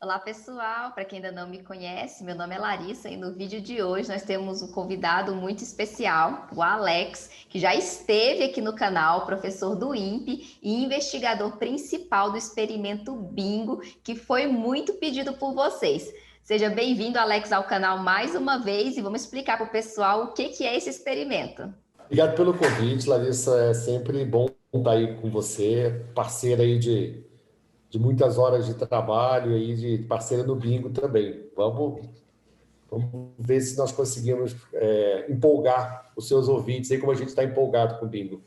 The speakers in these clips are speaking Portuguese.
Olá, pessoal! Para quem ainda não me conhece, meu nome é Larissa e no vídeo de hoje nós temos um convidado muito especial, o Alex, que já esteve aqui no canal, professor do INPE e investigador principal do experimento Bingo, que foi muito pedido por vocês. Seja bem-vindo, Alex, ao canal mais uma vez e vamos explicar para o pessoal o que é esse experimento. Obrigado pelo convite, Larissa. É sempre bom estar aí com você, parceira aí de muitas horas de trabalho aí, de parceira no bingo também. Vamos ver se nós conseguimos empolgar os seus ouvintes aí, como a gente está empolgado com o bingo.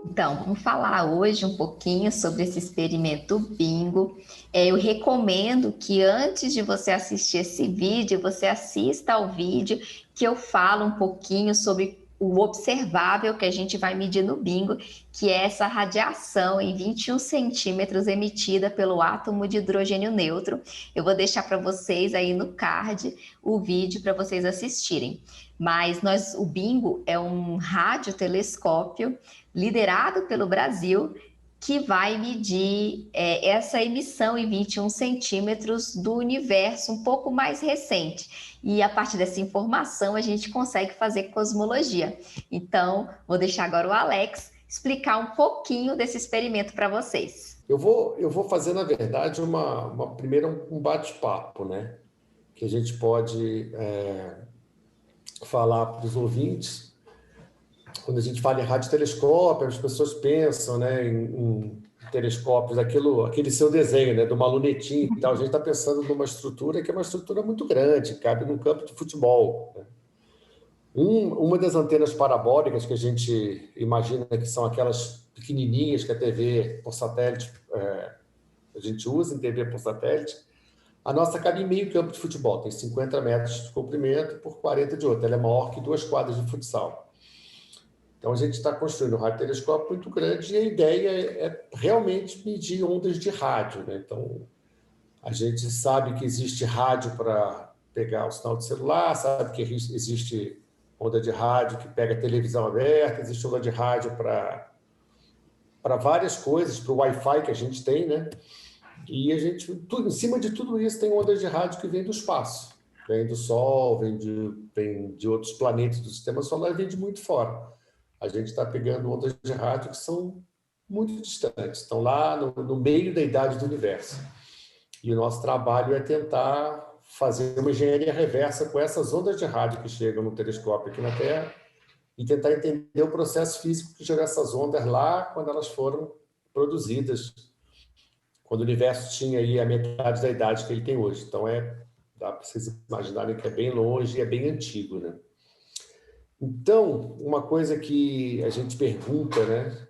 Então, vamos falar hoje um pouquinho sobre esse experimento Bingo. Eu recomendo que antes de você assistir esse vídeo, você assista ao vídeo que eu falo um pouquinho sobre o observável que a gente vai medir no Bingo, que é essa radiação em 21 centímetros emitida pelo átomo de hidrogênio neutro. Eu vou deixar para vocês aí no card o vídeo para vocês assistirem. Mas o Bingo é um radiotelescópio liderado pelo Brasil, que vai medir essa emissão em 21 centímetros do universo um pouco mais recente. E a partir dessa informação a gente consegue fazer cosmologia. Então, vou deixar agora o Alex explicar um pouquinho desse experimento para vocês. Eu vou fazer, na verdade, primeiro um bate-papo, né? Que a gente pode falar para os ouvintes. Quando a gente fala em radiotelescópio, as pessoas pensam, né, em telescópios, aquele seu desenho, né, de uma lunetinha e tal. A gente está pensando numa estrutura que é uma estrutura muito grande, cabe num campo de futebol, né? Uma das antenas parabólicas que a gente imagina que são aquelas pequenininhas que a TV por satélite, a gente usa em TV por satélite, a nossa cabe em meio campo de futebol, tem 50 metros de comprimento por 40 de outro. Ela é maior que 2 quadras de futsal. Então, a gente está construindo um radiotelescópio muito grande e a ideia é realmente medir ondas de rádio, né? Então, a gente sabe que existe rádio para pegar o sinal de celular, sabe que existe onda de rádio que pega televisão aberta, existe onda de rádio para várias coisas, para o Wi-Fi que a gente tem, né? E em cima de tudo isso, tem ondas de rádio que vem do espaço. Vem do Sol, vem de outros planetas do sistema solar e vem de muito fora. A gente está pegando ondas de rádio que são muito distantes, estão lá no meio da idade do universo. E o nosso trabalho é tentar fazer uma engenharia reversa com essas ondas de rádio que chegam no telescópio aqui na Terra e tentar entender o processo físico que gerou essas ondas lá quando elas foram produzidas, quando o universo tinha aí a metade da idade que ele tem hoje. Então, dá para vocês imaginarem que é bem longe e é bem antigo, né? Então, uma coisa que a gente pergunta, né,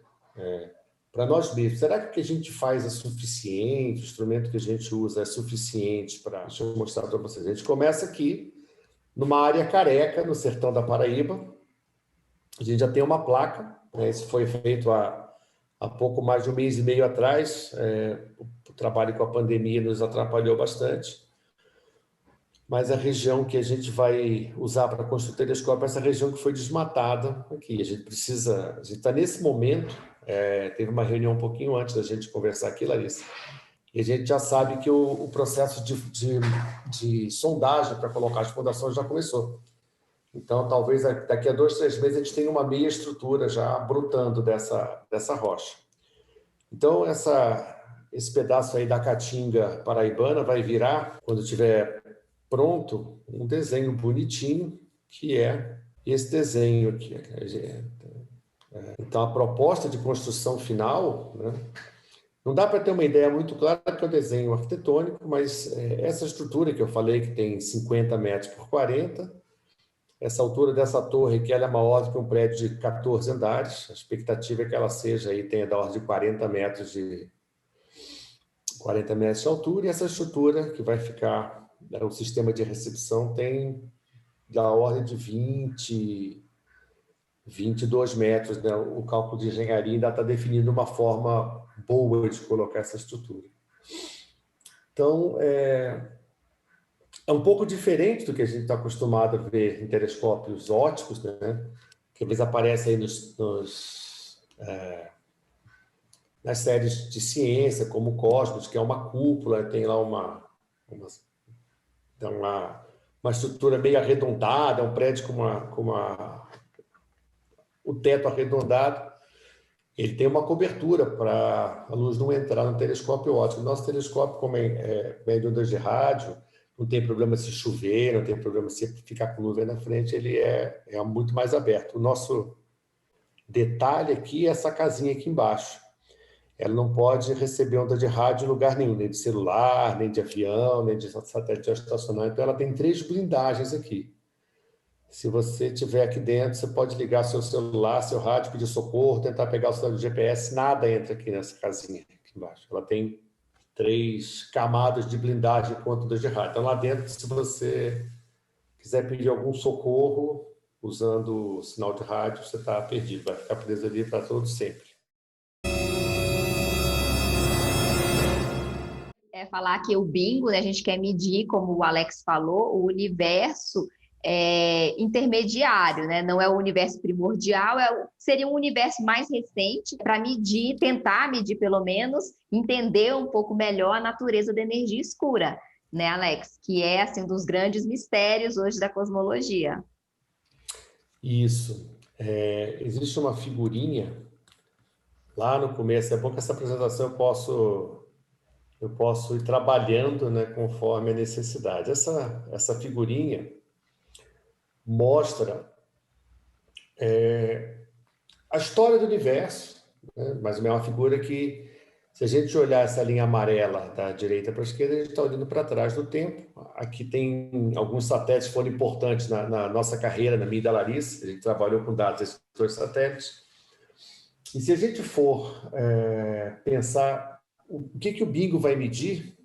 para nós mesmos, será que o que a gente faz é suficiente? O instrumento que a gente usa é suficiente para... Deixa eu mostrar para vocês. A gente começa aqui, numa área careca, no sertão da Paraíba. A gente já tem uma placa, né? Isso foi feito há pouco mais de um mês e meio atrás. O trabalho com a pandemia nos atrapalhou bastante. Mas a região que a gente vai usar para construir o telescópio é essa região que foi desmatada aqui. A gente está nesse momento, teve uma reunião um pouquinho antes da gente conversar aqui, Larissa, e a gente já sabe que o processo de sondagem para colocar as fundações já começou. Então, talvez daqui a 2, 3 meses a gente tenha uma meia estrutura já brotando dessa rocha. Então, esse pedaço aí da Caatinga paraibana vai virar, quando tiver pronto, um desenho bonitinho, que é esse desenho aqui. Então, a proposta de construção final, né, não dá para ter uma ideia muito clara que é o desenho arquitetônico, mas essa estrutura que eu falei, que tem 50 metros por 40, essa altura dessa torre, que ela é maior do que um prédio de 14 andares, a expectativa é que ela tenha da ordem de 40 metros de altura, e essa estrutura que vai ficar, o sistema de recepção tem da ordem de 22 metros, né? O cálculo de engenharia ainda está definindo uma forma boa de colocar essa estrutura. Então, é um pouco diferente do que a gente está acostumado a ver em telescópios ópticos, né? Que às vezes aparece aí nas séries de ciência, como o Cosmos, que é uma cúpula, tem lá uma estrutura meio arredondada, um prédio com o teto arredondado. Ele tem uma cobertura para a luz não entrar no telescópio óptico. Nosso telescópio, como mede ondas de rádio, não tem problema se chover, não tem problema se ficar com nuvem na frente, ele é muito mais aberto. O nosso detalhe aqui é essa casinha aqui embaixo. Ela não pode receber onda de rádio em lugar nenhum, nem de celular, nem de avião, nem de satélite geoestacionário. Então, ela tem 3 blindagens aqui. Se você estiver aqui dentro, você pode ligar seu celular, seu rádio, pedir socorro, tentar pegar o sinal do GPS, nada entra aqui nessa casinha aqui embaixo. Ela tem 3 camadas de blindagem contra ondas de rádio. Então, lá dentro, se você quiser pedir algum socorro usando o sinal de rádio, você está perdido, vai ficar preso ali para todo sempre. Falar que o bingo, né, a gente quer medir, como o Alex falou, o universo intermediário, né? Não é o universo primordial, seria um universo mais recente para medir, tentar medir pelo menos, entender um pouco melhor a natureza da energia escura, né, Alex? Que é assim, um dos grandes mistérios hoje da cosmologia. Isso. Existe uma figurinha lá no começo. É bom que essa apresentação eu posso ir trabalhando, né, conforme a necessidade. Essa figurinha mostra a história do universo, né? Mas é uma figura que, se a gente olhar essa linha amarela da direita para a esquerda, a gente está olhando para trás do tempo. Aqui tem alguns satélites que foram importantes na nossa carreira, na minha e da Larissa. A gente trabalhou com dados desses 2 satélites. E se a gente for pensar o que o bingo vai medir,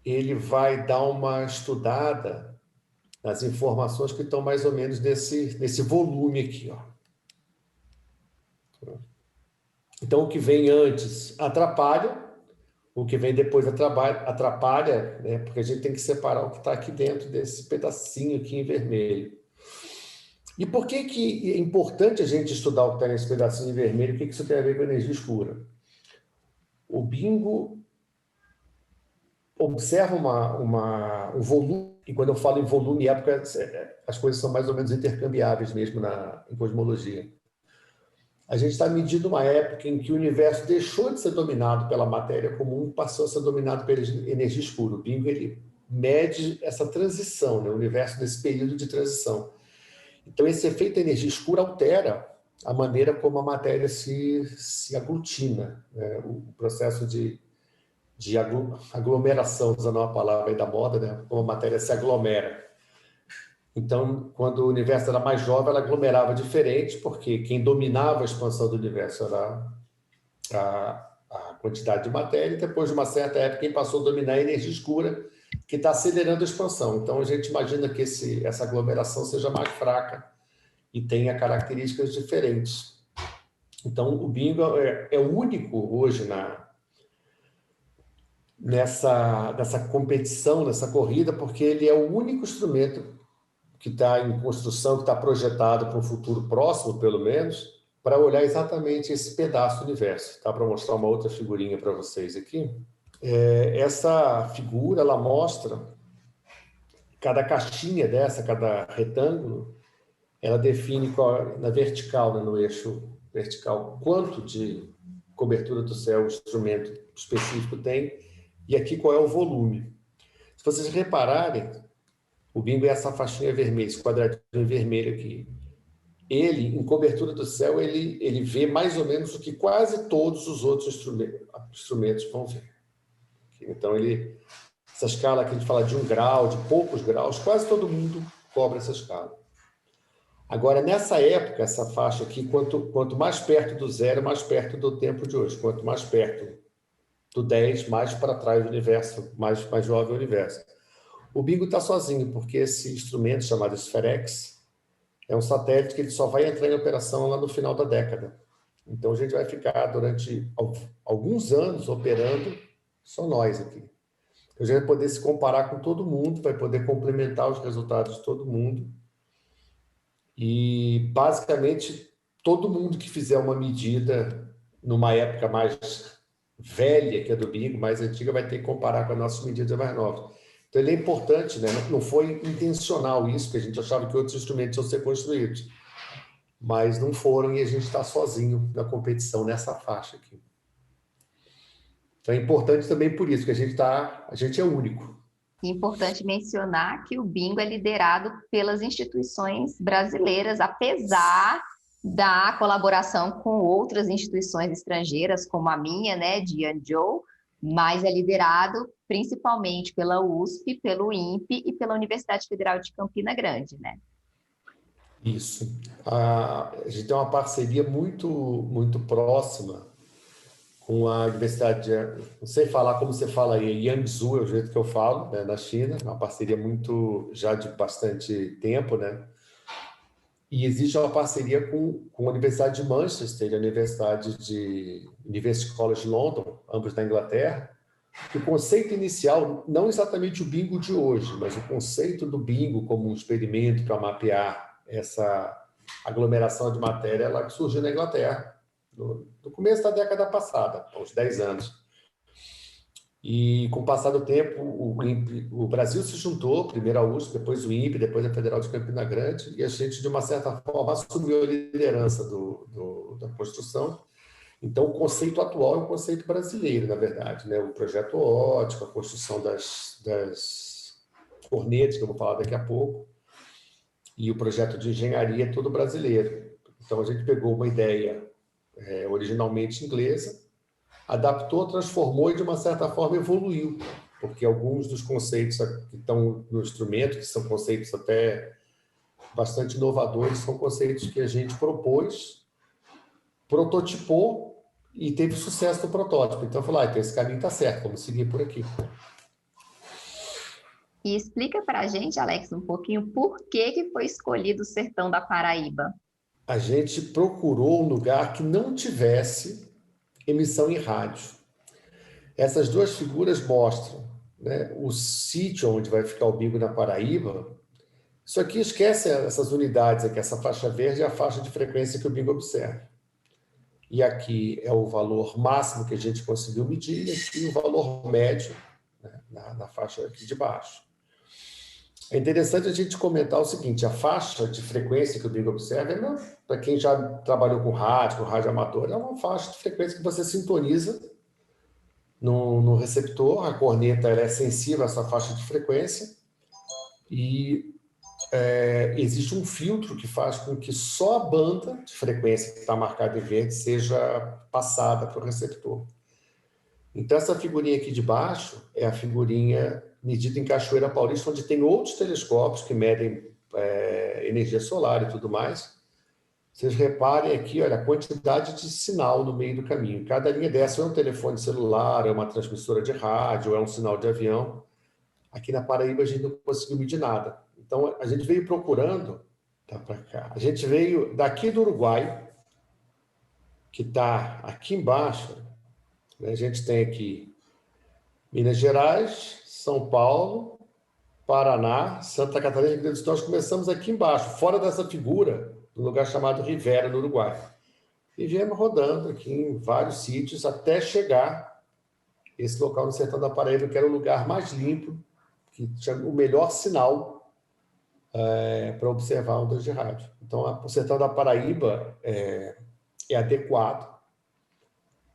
ele vai dar uma estudada nas informações que estão mais ou menos nesse volume aqui, ó. Então, o que vem antes atrapalha, o que vem depois atrapalha, né? Porque a gente tem que separar o que está aqui dentro desse pedacinho aqui em vermelho. E por que é importante a gente estudar o que está nesse pedacinho em vermelho? O que isso tem a ver com a energia escura? O bingo observa um volume, e quando eu falo em volume, época, as coisas são mais ou menos intercambiáveis mesmo em cosmologia. A gente está medindo uma época em que o universo deixou de ser dominado pela matéria comum e passou a ser dominado pela energia escura. O bingo ele mede essa transição, né? O universo nesse período de transição. Então, esse efeito da energia escura altera a maneira como a matéria se aglutina, né? O processo de aglomeração, usando uma palavra aí da moda, né? Como a matéria se aglomera. Então, quando o universo era mais jovem, ela aglomerava diferente, porque quem dominava a expansão do universo era a quantidade de matéria, e depois de uma certa época, quem passou a dominar a energia escura, que está acelerando a expansão. Então, a gente imagina que essa aglomeração seja mais fraca e tenha características diferentes. Então, o bingo é o único hoje nessa competição, nessa corrida, porque ele é o único instrumento que está em construção, que está projetado para um futuro próximo, pelo menos, para olhar exatamente esse pedaço do universo. Tá? Para mostrar uma outra figurinha para vocês aqui. Essa figura, ela mostra cada caixinha dessa, cada retângulo, ela define na vertical, né, no eixo vertical, quanto de cobertura do céu o instrumento específico tem, e aqui qual é o volume. Se vocês repararem, o bingo é essa faixinha vermelha, esse quadradinho vermelho aqui. Ele, em cobertura do céu, ele vê mais ou menos o que quase todos os outros instrumentos vão ver. Então, essa escala que a gente fala de 1 grau, de poucos graus, quase todo mundo cobre essa escala. Agora, nessa época, essa faixa aqui, quanto mais perto do 0, mais perto do tempo de hoje. Quanto mais perto do 10, mais para trás do universo, mais jovem o universo. O bingo está sozinho, porque esse instrumento chamado SphereX é um satélite que ele só vai entrar em operação lá no final da década. Então, a gente vai ficar durante alguns anos operando só nós aqui. A gente vai poder se comparar com todo mundo, vai poder complementar os resultados de todo mundo. E, basicamente, todo mundo que fizer uma medida numa época mais velha, que é do bingo, mais antiga, vai ter que comparar com as nossas medidas mais novas. Então, ele é importante, né? Não foi intencional isso, que a gente achava que outros instrumentos iam ser construídos, mas não foram, e a gente está sozinho na competição nessa faixa aqui. Então, é importante também por isso, que a gente é único. Importante mencionar que o bingo é liderado pelas instituições brasileiras, apesar da colaboração com outras instituições estrangeiras, como a minha, né, de Yangzhou, mas é liderado principalmente pela USP, pelo INPE e pela Universidade Federal de Campina Grande, né? Isso. A gente tem uma parceria muito próxima com a Universidade não sei falar como você fala aí, Yangzhou é o jeito que eu falo, né, na China, uma parceria já de bastante tempo, né? E existe uma parceria com a Universidade de Manchester e a University College London, ambos da Inglaterra, que o conceito inicial, não exatamente o bingo de hoje, mas o conceito do bingo como um experimento para mapear essa aglomeração de matéria, ela surgiu na Inglaterra, no começo da década passada, há uns 10 anos. E com o passar do tempo, o Brasil se juntou, primeiro a USP, depois o INPE, depois a Federal de Campina Grande, e a gente, de uma certa forma, assumiu a liderança da construção. Então, o conceito atual é um conceito brasileiro, na verdade, né? O projeto ótico, a construção das cornetas, que eu vou falar daqui a pouco, e o projeto de engenharia é todo brasileiro. Então, a gente pegou uma ideia originalmente inglesa, adaptou, transformou e, de uma certa forma, evoluiu, porque alguns dos conceitos que estão no instrumento, que são conceitos até bastante inovadores, são conceitos que a gente propôs, prototipou e teve sucesso no protótipo. Então, eu falei, então esse caminho está certo, vamos seguir por aqui. E explica para a gente, Alex, um pouquinho por que foi escolhido o sertão da Paraíba. A gente procurou um lugar que não tivesse emissão em rádio. Essas duas figuras mostram, né, o sítio onde vai ficar o bingo na Paraíba. Isso aqui esquece essas unidades aqui, essa faixa verde é a faixa de frequência que o bingo observa. E aqui é o valor máximo que a gente conseguiu medir, e aqui o valor médio, né, na faixa aqui de baixo. É interessante a gente comentar o seguinte, a faixa de frequência que o bingo observa, para quem já trabalhou com rádio amador, é uma faixa de frequência que você sintoniza no receptor, a corneta ela é sensível a essa faixa de frequência, e existe um filtro que faz com que só a banda de frequência que está marcada em verde seja passada para o receptor. Então, essa figurinha aqui de baixo é a figurinha medida em Cachoeira Paulista, onde tem outros telescópios que medem energia solar e tudo mais. Vocês reparem aqui, olha, a quantidade de sinal no meio do caminho. Cada linha dessa é um telefone celular, é uma transmissora de rádio, é um sinal de avião. Aqui na Paraíba a gente não conseguiu medir nada. Então, a gente veio procurando, tá para cá. A gente veio daqui do Uruguai, que está aqui embaixo, né? A gente tem aqui Minas Gerais, São Paulo, Paraná, Santa Catarina e Rio Grande do Sul. Nós começamos aqui embaixo, fora dessa figura, num lugar chamado Rivera, no Uruguai. E viemos rodando aqui em vários sítios até chegar esse local no sertão da Paraíba, que era o lugar mais limpo, que tinha o melhor sinal para observar ondas de rádio. Então, o sertão da Paraíba é adequado,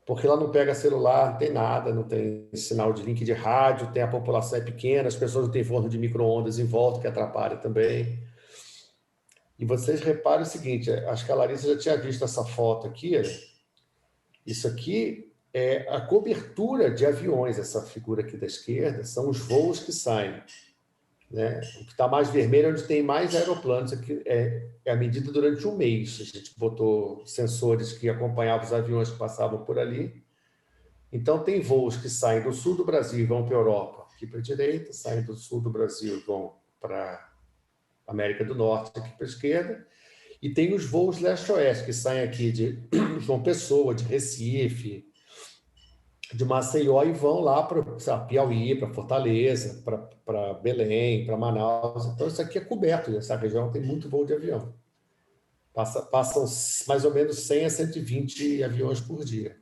porque lá não pega celular, não tem nada, não tem sinal de link de rádio, tem a população é pequena, as pessoas não têm forno de micro-ondas em volta, que atrapalha também. E vocês reparem o seguinte, acho que a Larissa já tinha visto essa foto aqui, isso aqui é a cobertura de aviões, essa figura aqui da esquerda, são os voos que saem. Né? O que está mais vermelho é onde tem mais aeroplanos, aqui é a medida durante um mês. A gente botou sensores que acompanhavam os aviões que passavam por ali. Então, tem voos que saem do sul do Brasil e vão para a Europa, aqui para a direita, saem do sul do Brasil e vão para a América do Norte, aqui para a esquerda, e tem os voos leste-oeste, que saem aqui de João Pessoa, de Recife, de Maceió e vão lá para Piauí, para Fortaleza, para Belém, para Manaus. Então, isso aqui é coberto, essa região tem muito voo de avião. Passam mais ou menos 100 a 120 aviões por dia.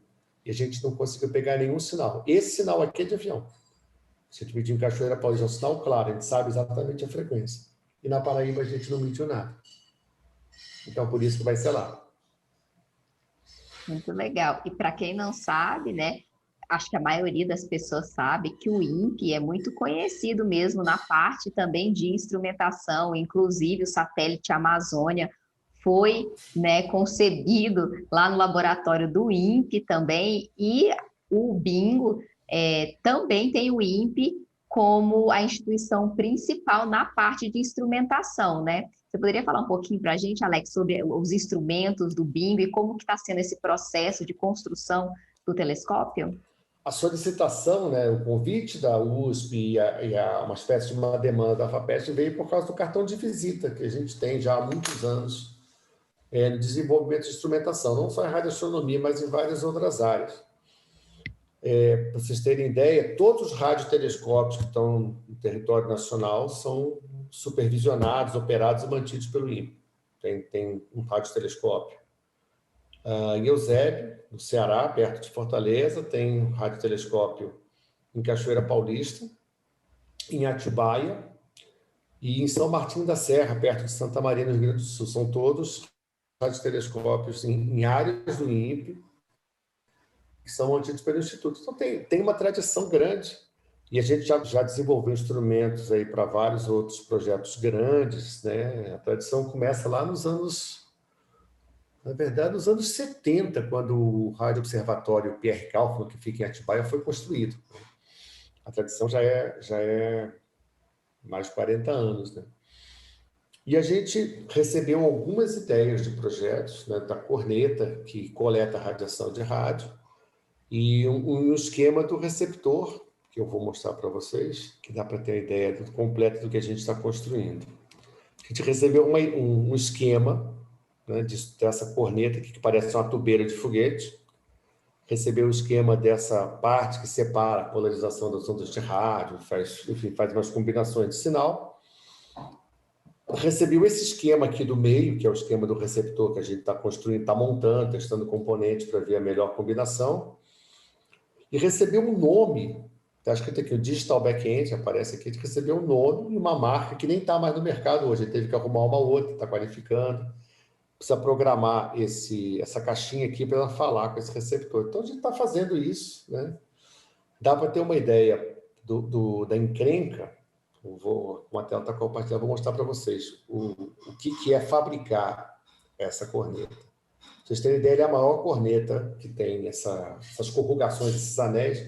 E a gente não conseguiu pegar nenhum sinal. Esse sinal aqui é de avião. Se a gente mediu em Cachoeira Paulista, é um sinal claro, a gente sabe exatamente a frequência. E na Paraíba a gente não mediu nada. Então, por isso que vai ser lá. Muito legal. E para quem não sabe, né? Acho que a maioria das pessoas sabe que o INPE é muito conhecido mesmo na parte também de instrumentação, inclusive o satélite Amazônia foi, né, concebido lá no laboratório do INPE também, e o Bingo também tem o INPE como a instituição principal na parte de instrumentação, né? Você poderia falar um pouquinho para a gente, Alex, sobre os instrumentos do Bingo e como que está sendo esse processo de construção do telescópio? A solicitação, né, o convite da USP uma espécie de uma demanda da FAPESP veio por causa do cartão de visita que a gente tem já há muitos anos no desenvolvimento de instrumentação, não só em radioastronomia, mas em várias outras áreas. Para vocês terem ideia, todos os radiotelescópios que estão no território nacional são supervisionados, operados e mantidos pelo INPE. Tem um radiotelescópio em Eusébio, no Ceará, perto de Fortaleza, tem um radiotelescópio em Cachoeira Paulista, em Atibaia e em São Martinho da Serra, perto de Santa Maria, no Rio Grande do Sul. São todos radiotelescópios em áreas do INPE, que são mantidos pelo Instituto. Então, tem uma tradição grande. E a gente já desenvolveu instrumentos aí para vários outros projetos grandes, né? A tradição começa lá nos anos... Na verdade, nos anos 70, quando o Rádio Observatório Pierre Kaufmann, que fica em Atibaia, foi construído. A tradição já é mais de 40 anos, né? E a gente recebeu algumas ideias de projetos, né, da corneta, que coleta a radiação de rádio, e um esquema do receptor, que eu vou mostrar para vocês, que dá para ter a ideia completa do que a gente está construindo. A gente recebeu um esquema, né, dessa corneta aqui, que parece uma tubeira de foguete, recebeu o esquema dessa parte que separa a polarização das ondas de rádio, faz umas combinações de sinal. Recebeu esse esquema aqui do meio, que é o esquema do receptor que a gente está construindo, está montando, testando componentes para ver a melhor combinação. E recebeu um nome, está escrito aqui, o Digital Backend, aparece aqui, a gente recebeu um nome e uma marca que nem está mais no mercado hoje, a gente teve que arrumar uma outra, está qualificando. Precisa programar essa caixinha aqui para ela falar com esse receptor. Então, a gente está fazendo isso, né? Dá para ter uma ideia da encrenca. Uma tela está compartilhada, vou mostrar para vocês o que é fabricar essa corneta. Pra vocês terem ideia, ele é a maior corneta que tem essas corrugações, esses anéis.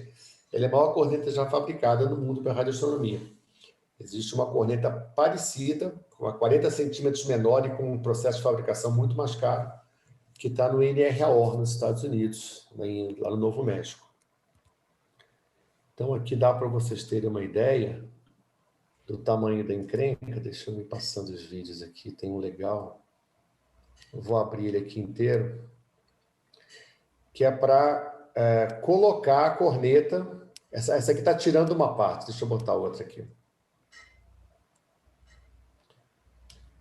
Ele é a maior corneta já fabricada no mundo para radioastronomia. Existe uma corneta parecida, com 40 centímetros menor e com um processo de fabricação muito mais caro, que está no NRAO, nos Estados Unidos, lá no Novo México. Então, aqui dá para vocês terem uma ideia do tamanho da encrenca. Deixa eu ir passando os vídeos aqui, tem um legal. Eu vou abrir ele aqui inteiro, que é para colocar a corneta. Essa aqui está tirando uma parte, deixa eu botar outra aqui.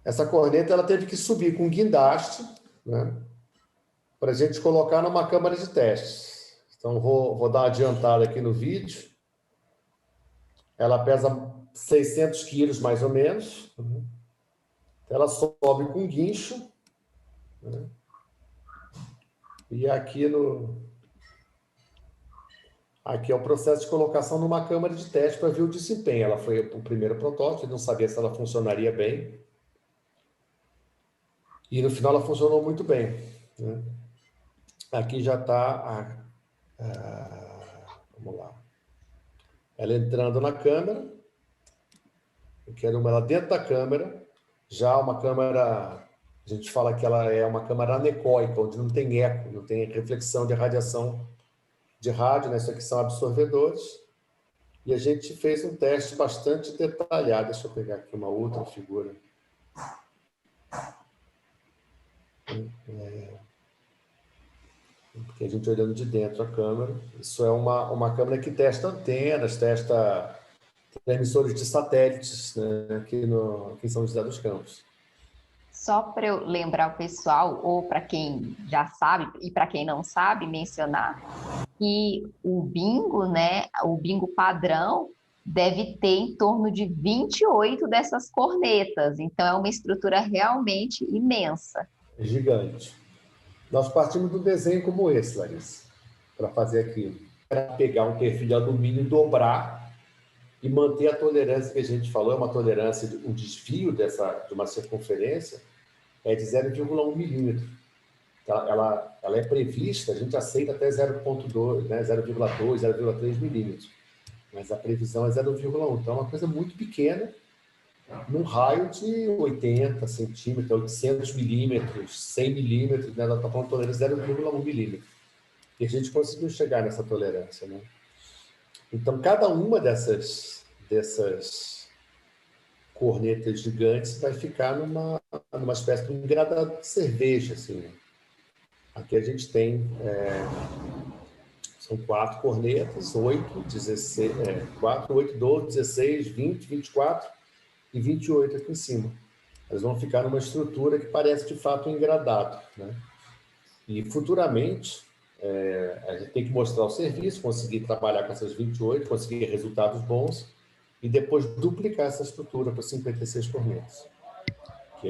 Essa corneta ela teve que subir com guindaste, né, para a gente colocar numa câmara de testes. Então, vou dar uma adiantada aqui no vídeo. Ela pesa 600 quilos, mais ou menos. Ela sobe com guincho. Né, e aqui é o processo de colocação numa câmara de teste para ver o desempenho. Ela foi o primeiro protótipo, não sabia se ela funcionaria bem. E no final ela funcionou muito bem, né? Aqui já está vamos lá. Ela entrando na câmera. Eu quero ela dentro da câmera. Já uma câmera, a gente fala que ela é uma câmera anecoica, onde não tem eco, não tem reflexão de radiação de rádio, né? Isso aqui são absorvedores. E a gente fez um teste bastante detalhado. Deixa eu pegar aqui uma outra figura. Porque a gente olhando de dentro a câmera. Isso é uma câmera que testa antenas, testa transmissores de satélites, né, aqui em São José dos Campos. Só para eu lembrar o pessoal, ou para quem já sabe, e para quem não sabe, mencionar que o bingo, né, o bingo padrão, deve ter em torno de 28 dessas cornetas. Então, é uma estrutura realmente imensa. É gigante. Nós partimos do desenho como esse, Larissa, para fazer aquilo. Para pegar um perfil de alumínio, dobrar e manter a tolerância que a gente falou, é uma tolerância, um desvio de uma circunferência é de 0,1 milímetro. Ela é prevista, a gente aceita até 0,2, né, 0,2, 0,3 milímetros, mas a previsão é 0,1. Então, é uma coisa muito pequena, num raio de 80 centímetros, 800 milímetros, 100 milímetros, né? Ela está falando de tolerância 0,1 milímetro. E a gente conseguiu chegar nessa tolerância, né? Então, cada uma dessas cornetas gigantes vai ficar numa espécie de um gradado de cerveja, assim. Aqui a gente tem, são 4 cornetas, 8, 16, 4, 8, 12, 16, 20, 24 e 28 aqui em cima. Elas vão ficar numa estrutura que parece, de fato, um engradado, né? E, futuramente, a gente tem que mostrar o serviço, conseguir trabalhar com essas 28, conseguir resultados bons e depois duplicar essa estrutura para 56 cornetas. Que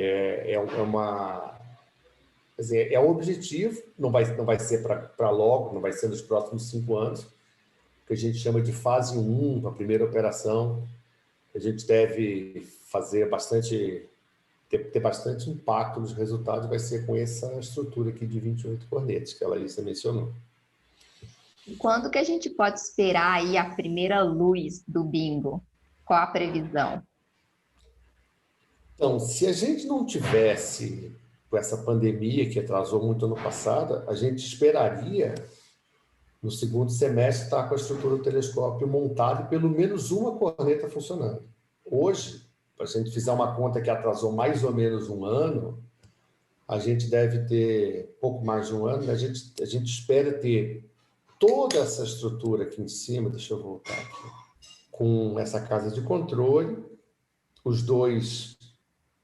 quer dizer, é o objetivo, não vai ser para logo, não vai ser nos próximos 5 anos, que a gente chama de fase 1, a primeira operação. A gente deve fazer ter bastante impacto nos resultados, vai ser com essa estrutura aqui de 28 cornetas, que a Larissa mencionou. Quando que a gente pode esperar aí a primeira luz do bingo? Qual a previsão? Então, se a gente não tivesse com essa pandemia que atrasou muito ano passado, a gente esperaria, no segundo semestre, estar com a estrutura do telescópio montada e pelo menos uma corneta funcionando. Hoje, se a gente fizer uma conta que atrasou mais ou menos um ano, a gente deve ter pouco mais de um ano, a gente espera ter toda essa estrutura aqui em cima, deixa eu voltar aqui, com essa casa de controle, os 2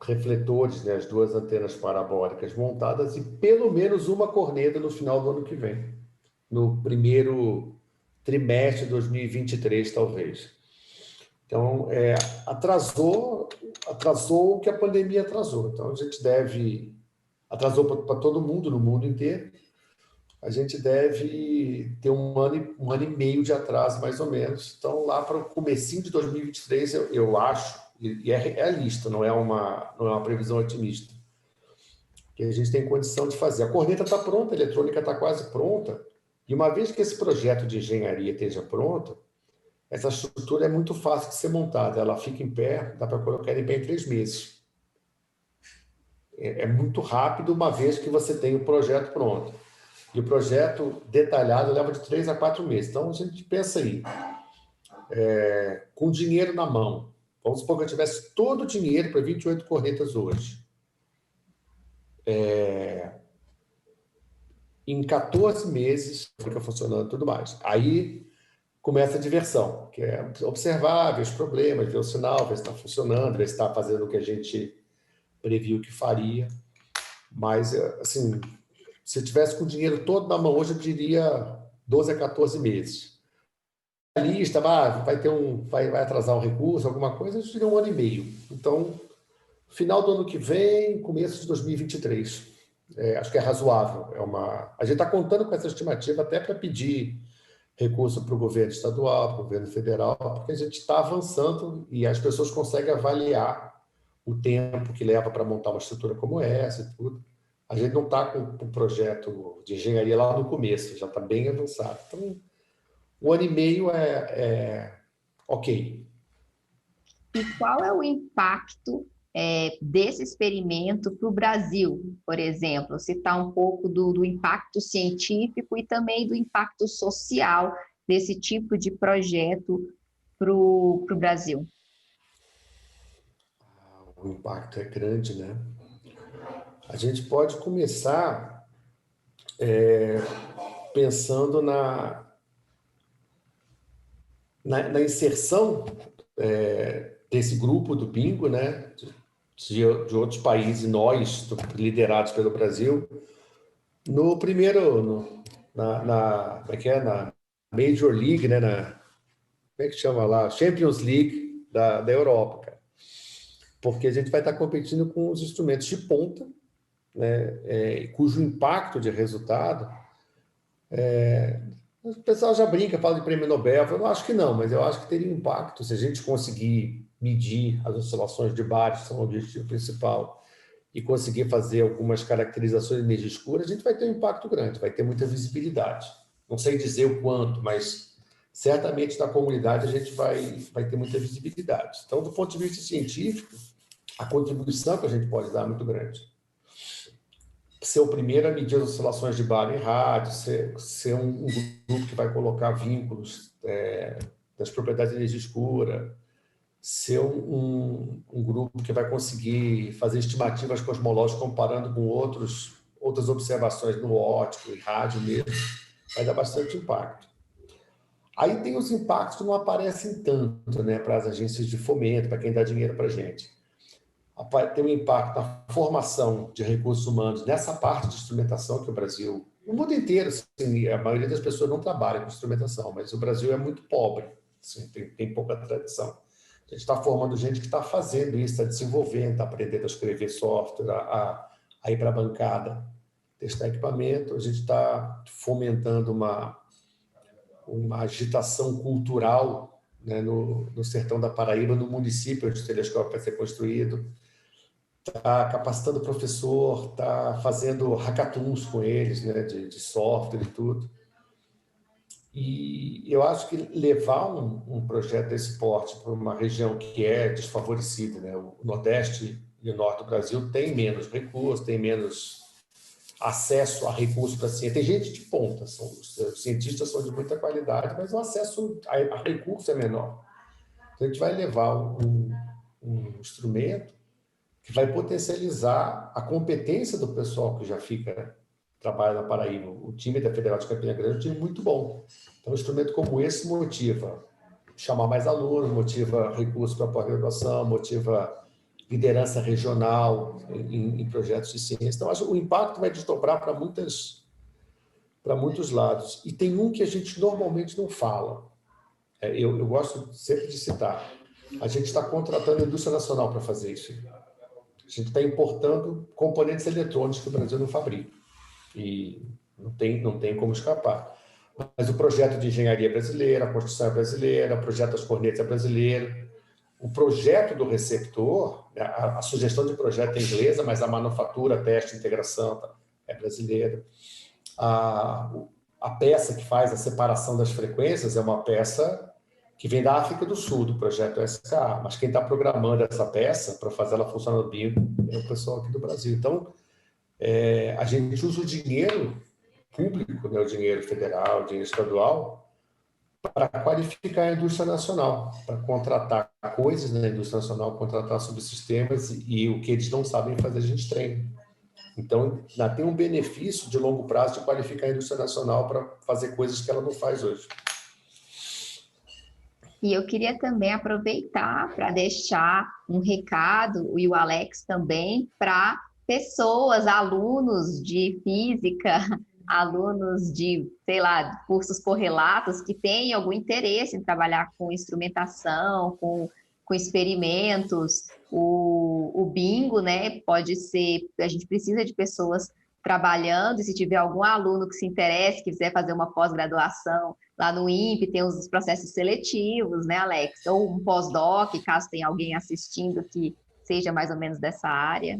refletores, né, as 2 antenas parabólicas montadas e pelo menos uma corneta no final do ano que vem, no primeiro trimestre de 2023, talvez. Então, atrasou o que a pandemia atrasou. Então, a gente atrasou para todo mundo, no mundo inteiro. A gente deve ter um ano e meio de atraso, mais ou menos. Então, lá para o comecinho de 2023, eu acho, e é realista, não é uma previsão otimista, que a gente tem condição de fazer. A corneta está pronta, a eletrônica está quase pronta, e uma vez que esse projeto de engenharia esteja pronto, essa estrutura é muito fácil de ser montada. Ela fica em pé, dá para colocar em pé em 3 meses. É muito rápido, uma vez que você tem o projeto pronto. E o projeto detalhado leva de 3 a 4 meses. Então, a gente pensa aí, com dinheiro na mão. Vamos supor que eu tivesse todo o dinheiro para 28 cornetas hoje. Em 14 meses, fica funcionando tudo mais. Aí começa a diversão, que é observar, ver os problemas, ver o sinal, ver se está funcionando, ver se está fazendo o que a gente previu que faria. Mas, assim, se eu tivesse com o dinheiro todo na mão hoje, eu diria 12 a 14 meses. A lista, vai atrasar um recurso, alguma coisa, eu diria 1 ano e meio. Então, final do ano que vem, começo de 2023. Acho que é razoável. A gente está contando com essa estimativa até para pedir recurso para o governo estadual, para o governo federal, porque a gente está avançando e as pessoas conseguem avaliar o tempo que leva para montar uma estrutura como essa e tudo. A gente não está com o projeto de engenharia lá no começo, já está bem avançado. Então, 1 ano e meio é ok. E qual é o impacto desse experimento para o Brasil, por exemplo? Citar um pouco do impacto científico e também do impacto social desse tipo de projeto para o Brasil. O impacto é grande, né? A gente pode começar pensando na inserção desse grupo do bingo, né, de de outros países, nós, liderados pelo Brasil, no primeiro, como é que é? Na Major League, né? Como é que chama lá? Champions League da Europa, cara. Porque a gente vai estar competindo com os instrumentos de ponta, né? Cujo impacto de resultado... O pessoal já brinca, fala de prêmio Nobel. Eu não acho que não, mas eu acho que teria impacto se a gente conseguir medir as oscilações de Bari, que são o objetivo principal, e conseguir fazer algumas caracterizações de energia escura, a gente vai ter um impacto grande, vai ter muita visibilidade. Não sei dizer o quanto, mas certamente na comunidade a gente vai ter muita visibilidade. Então, do ponto de vista científico, a contribuição que a gente pode dar é muito grande. Ser o primeiro a medir as oscilações de Bari em rádio, ser um grupo que vai colocar vínculos das propriedades de energia escura, ser um grupo que vai conseguir fazer estimativas cosmológicas comparando com outras observações no óptico e rádio mesmo, vai dar bastante impacto. Aí tem os impactos que não aparecem tanto, né, para as agências de fomento, para quem dá dinheiro para a gente. Tem um impacto na formação de recursos humanos nessa parte de instrumentação que o Brasil, no mundo inteiro, assim, a maioria das pessoas não trabalha com instrumentação, mas o Brasil é muito pobre, assim, tem pouca tradição. A gente está formando gente que está fazendo isso, está desenvolvendo, está aprendendo a escrever software, a ir para a bancada, testar equipamento. A gente está fomentando uma agitação cultural, né, no sertão da Paraíba, no município onde o telescópio vai ser construído. Está capacitando o professor, está fazendo hackathons com eles, né, de software e tudo. E eu acho que levar um projeto desse porte para uma região que é desfavorecida, né, o Nordeste e o Norte do Brasil tem menos recursos, tem menos acesso a recursos para ciência. Tem gente de ponta, os cientistas são de muita qualidade, mas o acesso a recurso é menor. Então, a gente vai levar um instrumento que vai potencializar a competência do pessoal que já trabalha na Paraíba. O time da Federal de Campina Grande é um time muito bom. Então, um instrumento como esse motiva chamar mais alunos, motiva recursos para a pós-graduação, motiva liderança regional em projetos de ciência. Então, acho que o impacto vai desdobrar para muitos lados. E tem um que a gente normalmente não fala. Eu gosto sempre de citar. A gente está contratando a indústria nacional para fazer isso. A gente está importando componentes eletrônicos que o Brasil não fabrica. E não tem como escapar. Mas o projeto de engenharia brasileira, a construção é brasileira, o projeto das cornetas é brasileiro. O projeto do receptor, a sugestão de projeto é inglesa, mas a manufatura, teste, integração é brasileira. A peça que faz a separação das frequências é uma peça que vem da África do Sul, do projeto SKA, mas quem está programando essa peça para fazer ela funcionar no bingo é o pessoal aqui do Brasil. Então, a gente usa o dinheiro público, né, o dinheiro federal, o dinheiro estadual, para qualificar a indústria nacional, para contratar coisas na indústria nacional, contratar subsistemas e o que eles não sabem fazer, a gente treina. Então, tem um benefício de longo prazo de qualificar a indústria nacional para fazer coisas que ela não faz hoje. E eu queria também aproveitar para deixar um recado, e o Alex também, para pessoas, alunos de física, alunos de, sei lá, cursos correlatos que têm algum interesse em trabalhar com instrumentação, com experimentos. O bingo, né, pode ser, a gente precisa de pessoas trabalhando, e se tiver algum aluno que se interesse, que quiser fazer uma pós-graduação, lá no INPE tem os processos seletivos, né, Alex? Ou um pós-doc, caso tenha alguém assistindo que seja mais ou menos dessa área.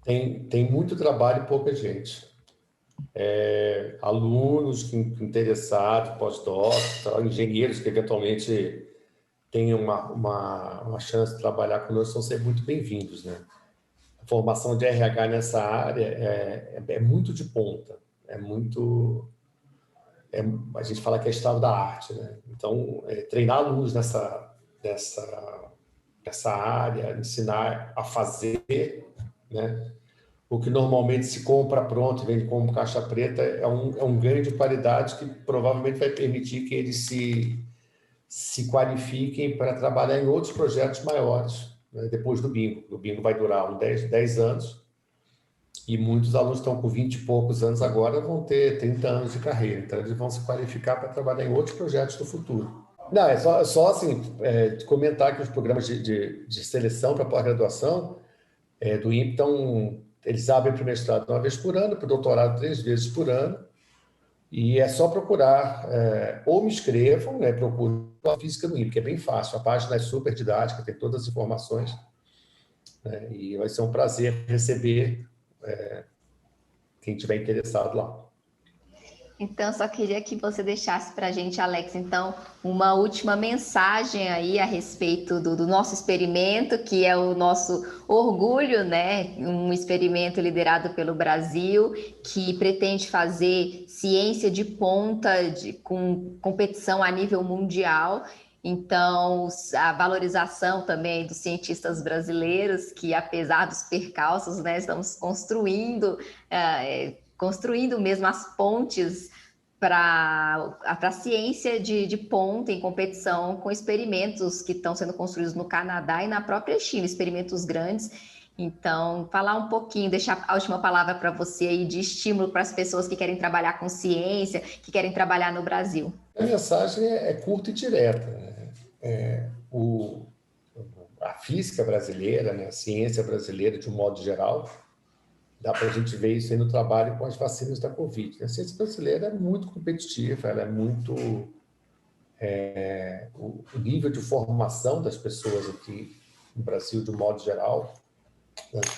Tem muito trabalho e pouca gente. Alunos interessados, pós-doc, engenheiros que eventualmente tenham uma chance de trabalhar conosco são sempre muito bem-vindos, né? A formação de RH nessa área é muito de ponta, a gente fala que é estado da arte, né? Então, treinar alunos nessa área, ensinar a fazer, né? O que normalmente se compra pronto e vende como caixa preta é um ganho de qualidade que provavelmente vai permitir que eles se qualifiquem para trabalhar em outros projetos maiores, né, depois do bingo. O bingo vai durar uns 10 anos, e muitos alunos estão com 20 e poucos anos agora, vão ter 30 anos de carreira. Então, eles vão se qualificar para trabalhar em outros projetos do futuro. Não, é só assim, comentar que os programas de seleção para pós-graduação do INPE eles abrem para o mestrado uma vez por ano, para o doutorado 3 vezes por ano, e é só procurar, ou me inscrevam, né, procuro a física no INPE, que é bem fácil, a página é super didática, tem todas as informações, né, e vai ser um prazer receber quem tiver interessado lá. Então, só queria que você deixasse para a gente, Alex, então, uma última mensagem aí a respeito do nosso experimento, que é o nosso orgulho, né? Um experimento liderado pelo Brasil, que pretende fazer ciência de ponta, com competição a nível mundial. Então, a valorização também dos cientistas brasileiros, que apesar dos percalços, né, estamos construindo mesmo as pontes para a ciência de ponta em competição com experimentos que estão sendo construídos no Canadá e na própria China, experimentos grandes. Então, falar um pouquinho, deixar a última palavra para você aí de estímulo para as pessoas que querem trabalhar com ciência, que querem trabalhar no Brasil. A mensagem é curta e direta, né? A física brasileira, né, a ciência brasileira, de um modo geral, dá para a gente ver isso aí no trabalho com as vacinas da Covid. A ciência brasileira é muito competitiva, ela é muito... o nível de formação das pessoas aqui no Brasil, de um modo geral,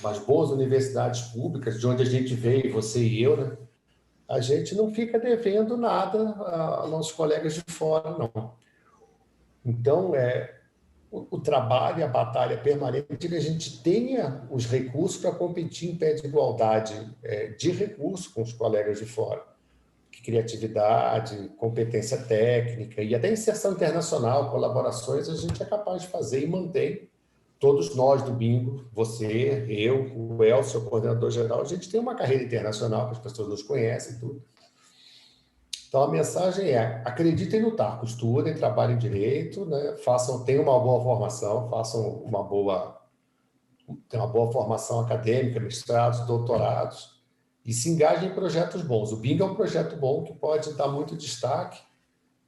as boas universidades públicas, de onde a gente veio, você e eu, né, a gente não fica devendo nada aos nossos colegas de fora, não. Então, o trabalho e a batalha permanente é que a gente tenha os recursos para competir em pé de igualdade de recursos com os colegas de fora. Criatividade, competência técnica e até inserção internacional, colaborações, a gente é capaz de fazer e mantém. Todos nós do Bingo, você, eu, o Elcio, o coordenador geral, a gente tem uma carreira internacional, que as pessoas nos conhecem e tudo. Então, a mensagem é: acreditem no TACO, estudem, trabalhem direito, né? Tenham uma boa formação, tenham uma boa formação acadêmica, mestrados, doutorados, e se engajem em projetos bons. O Bingo é um projeto bom que pode dar muito destaque,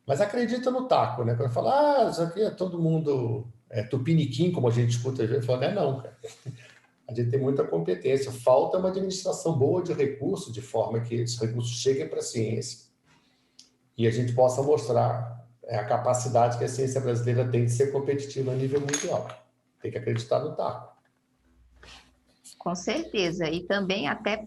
mas acredita no TACO, né? Para falar, isso aqui é todo mundo tupiniquim, como a gente escuta às vezes, falando, não, cara. A gente tem muita competência, falta uma administração boa de recursos, de forma que esses recursos cheguem para a ciência e a gente possa mostrar a capacidade que a ciência brasileira tem de ser competitiva a nível mundial. Tem que acreditar no TACO. Com certeza, e também até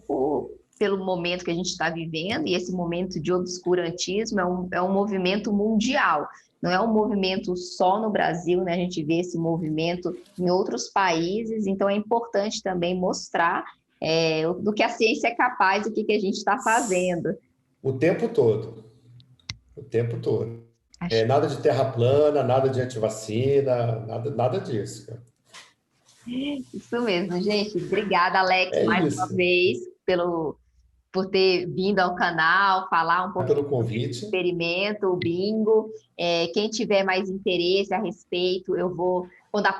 pelo momento que a gente está vivendo, e esse momento de obscurantismo é um movimento mundial, não é um movimento só no Brasil, né? A gente vê esse movimento em outros países, então é importante também mostrar do que a ciência é capaz, o que a gente está fazendo. O tempo todo. O tempo todo. Nada de terra plana, nada de antivacina, nada disso, cara. Isso mesmo, gente. Obrigada, Alex, mais uma vez, por ter vindo ao canal, falar um pouco pelo convite. Do experimento, o Bingo. Quem tiver mais interesse a respeito,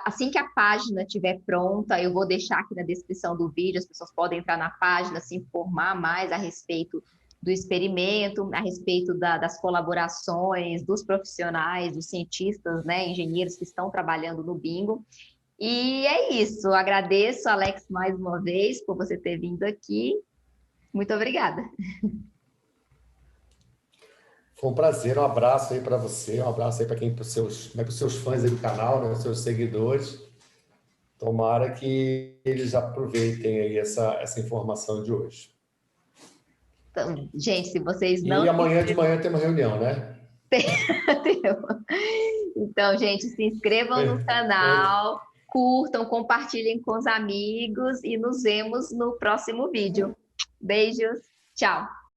assim que a página estiver pronta, eu vou deixar aqui na descrição do vídeo, as pessoas podem entrar na página, se informar mais a respeito do experimento, a respeito das colaborações, dos profissionais, dos cientistas, né, engenheiros que estão trabalhando no Bingo. E é isso, eu agradeço, Alex, mais uma vez, por você ter vindo aqui. Muito obrigada. Foi um prazer, um abraço aí para você, um abraço aí para os seus fãs aí do canal, né, os seus seguidores. Tomara que eles aproveitem aí essa informação de hoje. Então, gente, se vocês não... E amanhã de manhã tem uma reunião, né? Então, gente, se inscrevam no canal, curtam, compartilhem com os amigos e nos vemos no próximo vídeo. Beijos, tchau!